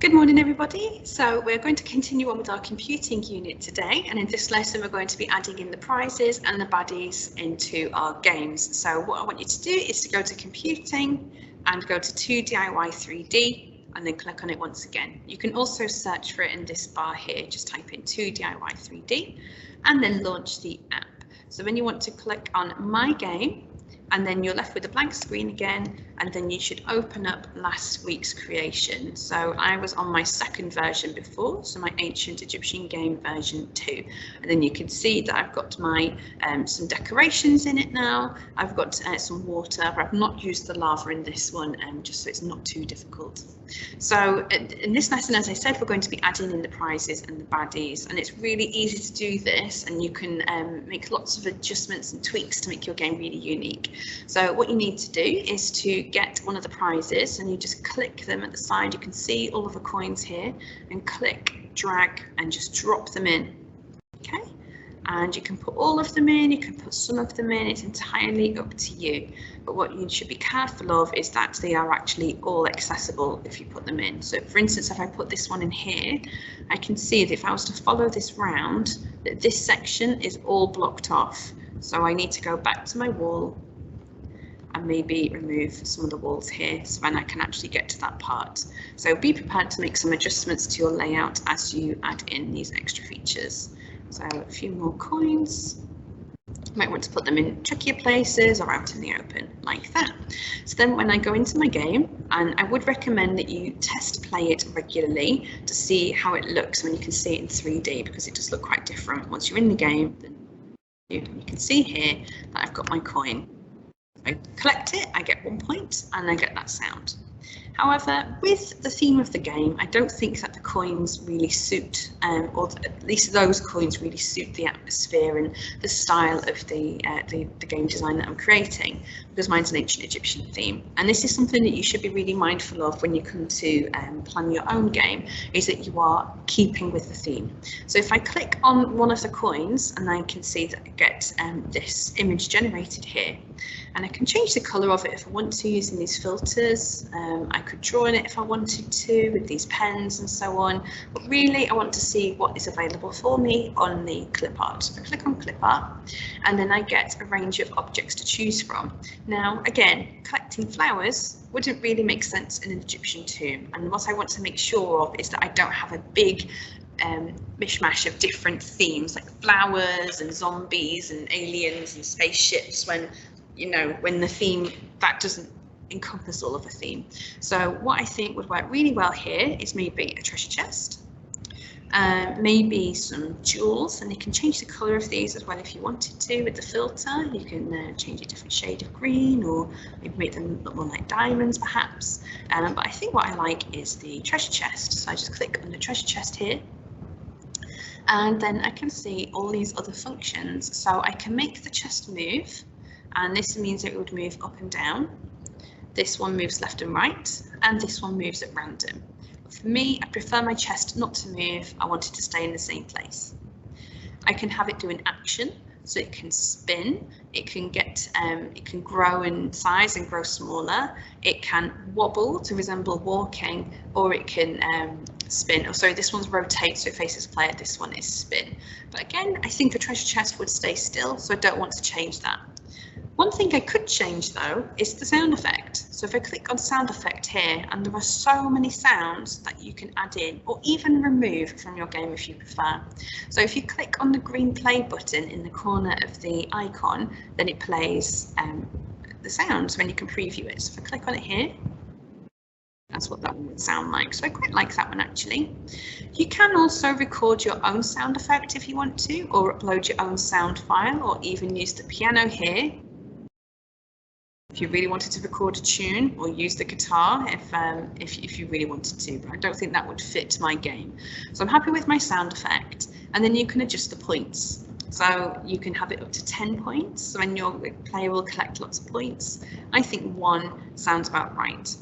Good morning everybody. So we're going to continue on with our computing unit today, and in this lesson we're going to be adding in the prizes and the baddies into our games. So what I want you to do is to go to computing and go to 2DIY 3D and then click on it once again. You can also search for it in this bar here, just type in 2DIY 3D and then launch the app. So when you want to click on My Game, and then you're left with a blank screen again, and then you should open up last week's creation. So I was on my second version before, so my Ancient Egyptian Game version 2. And then you can see that I've got my some decorations in it now. I've got some water, but I've not used the lava in this one, just so it's not too difficult. So in this lesson, as I said, we're going to be adding in the prizes and the baddies, and it's really easy to do this, and you can make lots of adjustments and tweaks to make your game really unique. So what you need to do is to get one of the prizes, and you just click them at the side. You can see all of the coins here, and click, drag, and just drop them in. Okay, and you can put all of them in, you can put some of them in, it's entirely up to you. But what you should be careful of is that they are actually all accessible if you put them in. So for instance, if I put this one in here, I can see that if I was to follow this round, that this section is all blocked off. So I need to go back to my wall and maybe remove some of the walls here, so then I can actually get to that part. So be prepared to make some adjustments to your layout as you add in these extra features. So a few more coins. You might want to put them in trickier places or out in the open, like that. So then when I go into my game, and I would recommend that you test play it regularly to see how it looks when you can see it in 3D, because it does look quite different once you're in the game. Then you can see here that I've got my coin. I collect it, I get 1 point, and I get that sound. However, with the theme of the game, I don't think that the coins really suit, or at least those coins really suit the atmosphere and the style of the game design that I'm creating, because mine's an ancient Egyptian theme. And this is something that you should be really mindful of when you come to plan your own game, is that you are keeping with the theme. So if I click on one of the coins, and I can see that I get this image generated here, and I can change the colour of it if I want to using these filters. I could draw in it if I wanted to with these pens and so on, but really I want to see what is available for me on the clip art. So I click on clip art, and then I get a range of objects to choose from. Now again, collecting flowers wouldn't really make sense in an Egyptian tomb, and what I want to make sure of is that I don't have a big mishmash of different themes like flowers and zombies and aliens and spaceships, when the theme, that doesn't encompass all of the theme. So what I think would work really well here is maybe a treasure chest, maybe some jewels, and you can change the colour of these as well if you wanted to with the filter. You can change a different shade of green, or maybe make them look more like diamonds perhaps. But I think what I like is the treasure chest. So I just click on the treasure chest here, and then I can see all these other functions. So I can make the chest move, and this means it would move up and down. This one moves left and right, and this one moves at random. But for me, I prefer my chest not to move. I want it to stay in the same place. I can have it do an action, so it can spin, it can grow in size and grow smaller. It can wobble to resemble walking, or it can spin. Oh, sorry, this one's rotate, so it faces player. This one is spin. But again, I think the treasure chest would stay still, so I don't want to change that. One thing I could change though is the sound effect. So if I click on sound effect here, and there are so many sounds that you can add in or even remove from your game if you prefer. So if you click on the green play button in the corner of the icon, then it plays the sounds when you can preview it. So if I click on it here, that's what that one would sound like. So I quite like that one actually. You can also record your own sound effect if you want to, or upload your own sound file, or even use the piano here if you really wanted to record a tune, or use the guitar if you really wanted to, but I don't think that would fit my game. So I'm happy with my sound effect, and then you can adjust the points. So you can have it up to 10 points, so then your player will collect lots of points. I think 1 sounds about right.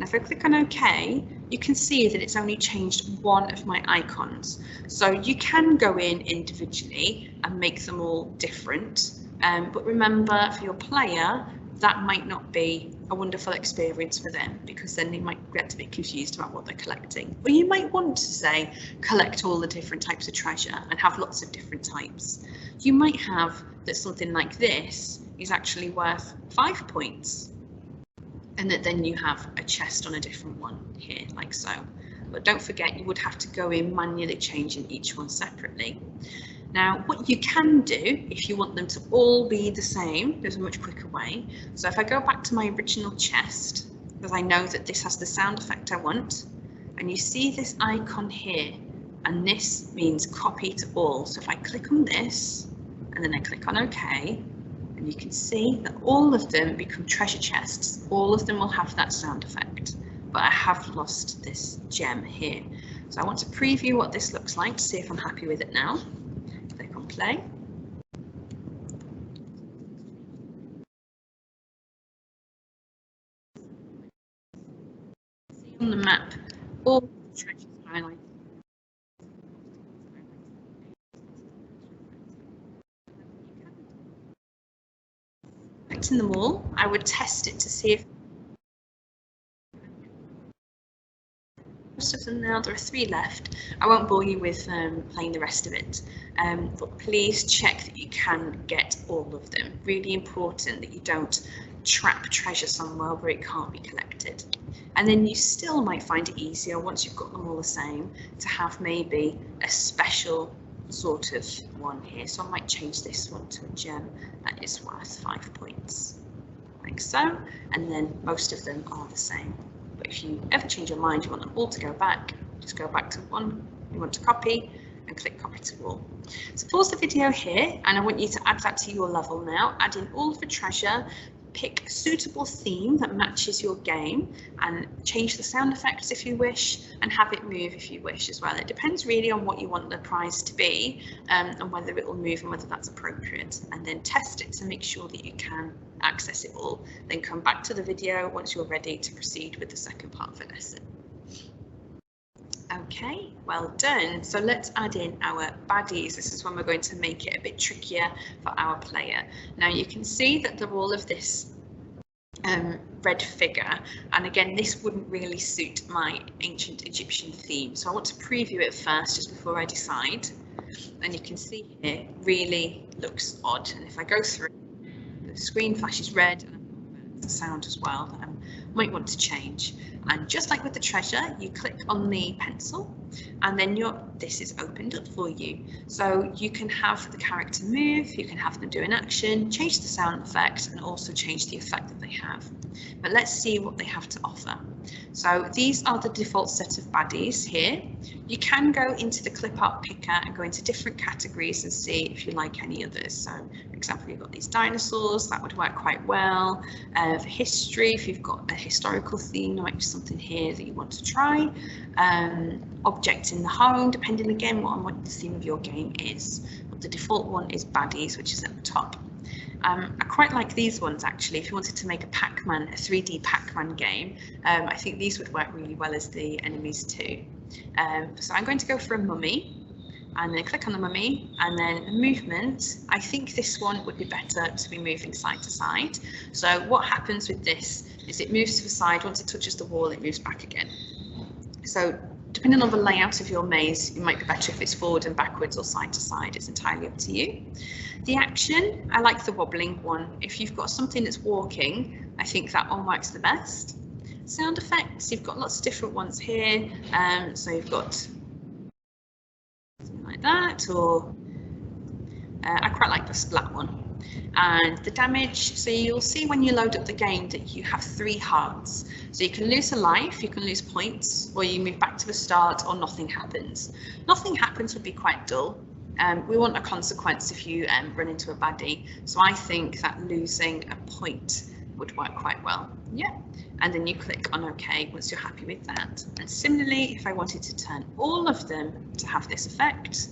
Now if I click on OK, you can see that it's only changed one of my icons. So you can go in individually and make them all different, but remember, for your player, that might not be a wonderful experience for them, because then they might get a bit confused about what they're collecting. Or you might want to say collect all the different types of treasure and have lots of different types. You might have that something like this is actually worth 5 points, and that then you have a chest on a different one here, like so. But don't forget, you would have to go in manually changing each one separately. Now, what you can do if you want them to all be the same, there's a much quicker way. So if I go back to my original chest, because I know that this has the sound effect I want, and you see this icon here, and this means copy to all. So if I click on this, and then I click on OK, and you can see that all of them become treasure chests. All of them will have that sound effect, but I have lost this gem here. So I want to preview what this looks like to see if I'm happy with it now. Click on play. See on the map all the treasures highlighted. Selecting them all, I would test it to see if most of them now. There are 3 left. I won't bore you with playing the rest of it, but please check that you can get all of them. Really important that you don't trap treasure somewhere where it can't be collected. And then you still might find it easier, once you've got them all the same, to have maybe a special sort of one here. So I might change this one to a gem that is worth 5 points, like so, and then most of them are the same. But if you ever change your mind, you want them all to go back, just go back to one you want to copy and click copy to all. So pause the video here, and I want you to add that to your level now. Add in all of the treasure, pick a suitable theme that matches your game, and change the sound effects if you wish, and have it move if you wish as well. It depends really on what you want the prize to be, and whether it will move and whether that's appropriate. And then test it to make sure that you can access it all. Then come back to the video once you're ready to proceed with the second part of the lesson. Okay, well done. So let's add in our baddies. This is when we're going to make it a bit trickier for our player. Now you can see that they're all of this red figure, and again this wouldn't really suit my ancient Egyptian theme, so I want to preview it first just before I decide. And you can see here it really looks odd, and if I go through, the screen flashes red and the sound as well that I might want to change. And just like with the treasure, you click on the pencil and then this is opened up for you. So you can have the character move, you can have them do an action, change the sound effect, and also change the effect that they have. But let's see what they have to offer. So these are the default set of baddies here. You can go into the clip art picker and go into different categories and see if you like any others. So for example, you've got these dinosaurs, that would work quite well. For history, if you've got a historical theme, there might be something here that you want to try. Objects in the home, depending again on what the theme of your game is. But the default one is baddies, which is at the top. I quite like these ones actually. If you wanted to make a Pac-Man, a 3D Pac-Man game, I think these would work really well as the enemies too. So I'm going to go for a mummy, and then click on the mummy, and then movement. I think this one would be better to be moving side to side. So what happens with this is it moves to the side. Once it touches the wall, it moves back again. So depending on the layout of your maze, it might be better if it's forward and backwards or side to side. It's entirely up to you. The action, I like the wobbling one. If you've got something that's walking, I think that one works the best. Sound effects, you've got lots of different ones here. So you've got something like that, or I quite like the splat one. And the damage, so you'll see when you load up the game that you have 3 hearts. So you can lose a life, you can lose points, or you move back to the start, or nothing happens. Nothing happens would be quite dull. We want a consequence if you run into a baddie. So I think that losing a point would work quite well. Yeah. And then you click on OK once you're happy with that. And similarly, if I wanted to turn all of them to have this effect,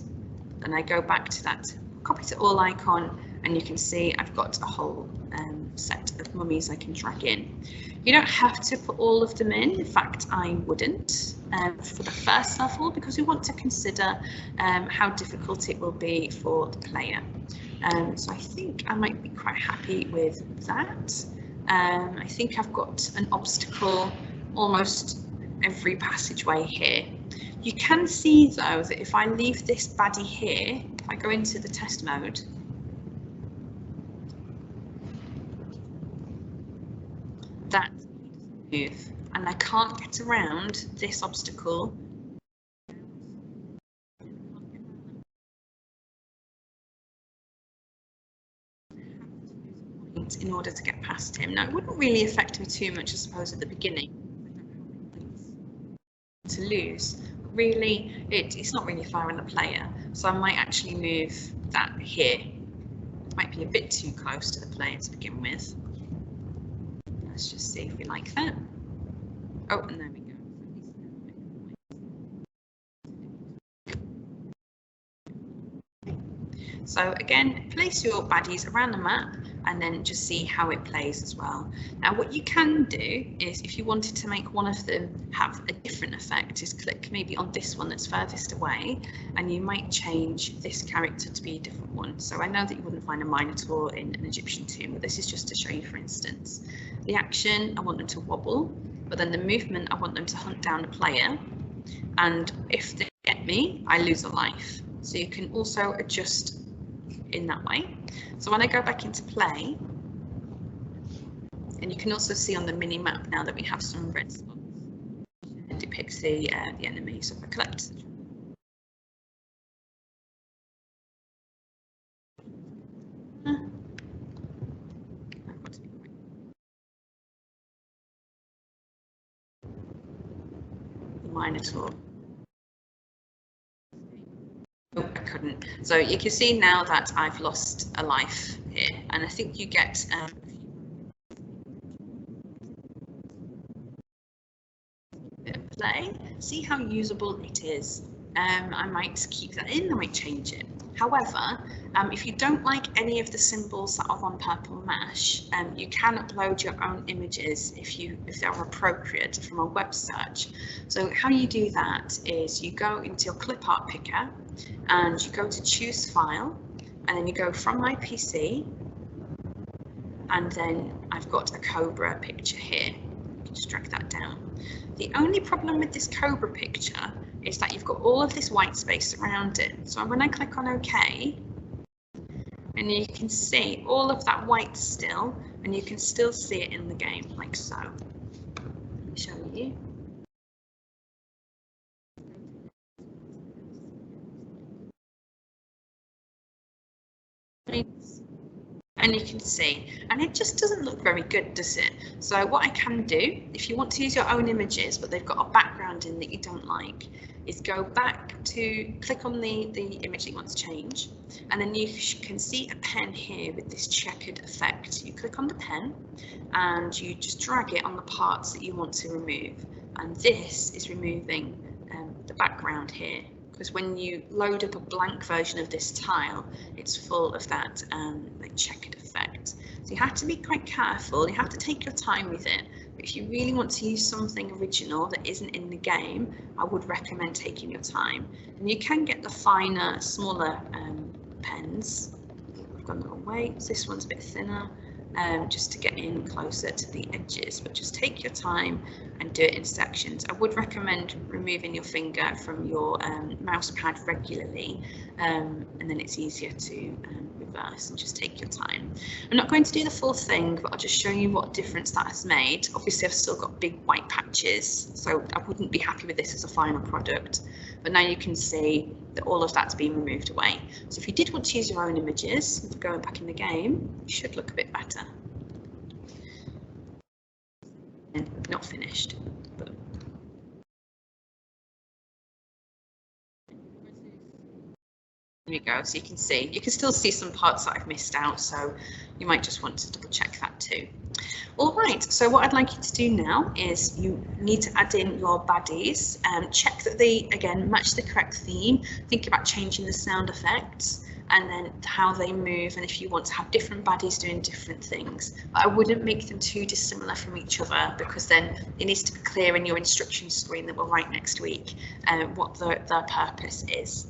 then I go back to that copy to all icon, and you can see I've got a whole set of mummies I can drag in. You don't have to put all of them in fact I wouldn't for the first level, because we want to consider how difficult it will be for the player. So I think I might be quite happy with that. I think I've got an obstacle almost every passageway here. You can see though that if I leave this baddie here, if I go into the test mode, that move, and I can't get around this obstacle. In order to get past him. Now, it wouldn't really affect me too much, I suppose, at the beginning to lose. Really, it's not really fair on the player, so I might actually move that here. It might be a bit too close to the player to begin with. Let's just see if we like that. Oh, and there we go. So again, place your baddies around the map and then just see how it plays as well. Now, what you can do is, if you wanted to make one of them have a different effect, is click maybe on this one that's furthest away, and you might change this character to be a different one. So I know that you wouldn't find a Minotaur in an Egyptian tomb, but this is just to show you, for instance. The action, I want them to wobble, but then the movement, I want them to hunt down a player. And if they get me, I lose a life. So you can also adjust in that way. So when I go back into play, and you can also see on the mini map now that we have some red spots, it depicts the enemy. So if I collect the Minotaur. Oh, I couldn't. So you can see now that I've lost a life here, and I think you get play. See how usable it is. I might keep that in, I might change it. However, if you don't like any of the symbols that are on Purple Mash, you can upload your own images if they're appropriate from a web search. So how you do that is you go into your clip art picker and you go to choose file, and then you go from my PC, and then I've got a cobra picture here. You can just drag that down. The only problem with this cobra picture is that you've got all of this white space around it. So when I click on OK, and you can see all of that white still, and you can still see it in the game, like so. Let me show you. And you can see, and it just doesn't look very good, does it? So what I can do, if you want to use your own images but they've got a background in that you don't like, is go back to click on the image that you want to change, and then you can see a pen here with this checkered effect. You click on the pen and you just drag it on the parts that you want to remove, and this is removing the background here, because when you load up a blank version of this tile, it's full of that like checkered effect. So you have to be quite careful, you have to take your time with it. But if you really want to use something original that isn't in the game, I would recommend taking your time. And you can get the finer, smaller pens. I've gone the wrong way, so this one's a bit thinner. Just to get in closer to the edges, but just take your time and do it in sections. I would recommend removing your finger from your mouse pad regularly, and then it's easier to reverse, and just take your time. I'm not going to do the full thing, but I'll just show you what difference that has made. Obviously I've still got big white patches, so I wouldn't be happy with this as a final product, but now you can see that all of that's been removed away. So if you did want to use your own images, going back in the game, it should look a bit better. And not finished. But there you go, so you can see, you can still see some parts that I've missed out, so you might just want to double check that too. All right, so what I'd like you to do now is you need to add in your baddies and check that they, again, match the correct theme. Think about changing the sound effects and then how they move, and if you want to have different baddies doing different things. But I wouldn't make them too dissimilar from each other, because then it needs to be clear in your instruction screen that we'll write next week what their purpose is.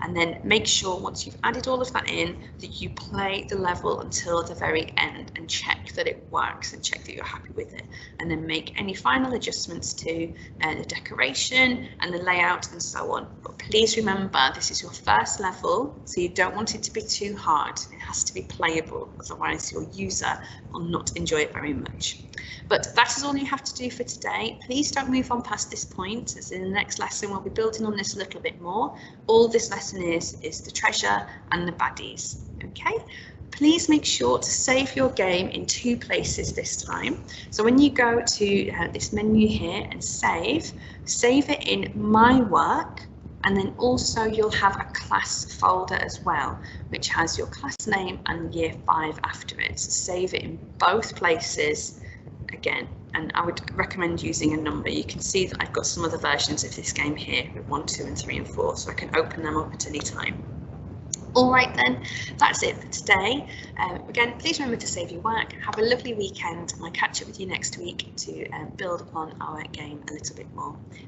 And then make sure once you've added all of that in that you play the level until the very end and check that it works and check that you're happy with it, and then make any final adjustments to the decoration and the layout and so on. But please remember, this is your first level, so you don't want it to be too hard. It has to be playable, otherwise your user will not enjoy it very much. But that is all you have to do for today. Please don't move on past this point, as in the next lesson we'll be building on this a little bit more. All this lesson is the treasure and the baddies. Okay, please make sure to save your game in 2 places this time. So when you go to this menu here and save it in My Work, and then also you'll have a class folder as well, which has your class name and year 5 after it. So save it in both places again, and I would recommend using a number. You can see that I've got some other versions of this game here with 1, 2 and 3 and 4, so I can open them up at any time. All right then, that's it for today. Again, please remember to save your work. Have a lovely weekend, and I'll catch up with you next week to build upon our game a little bit more.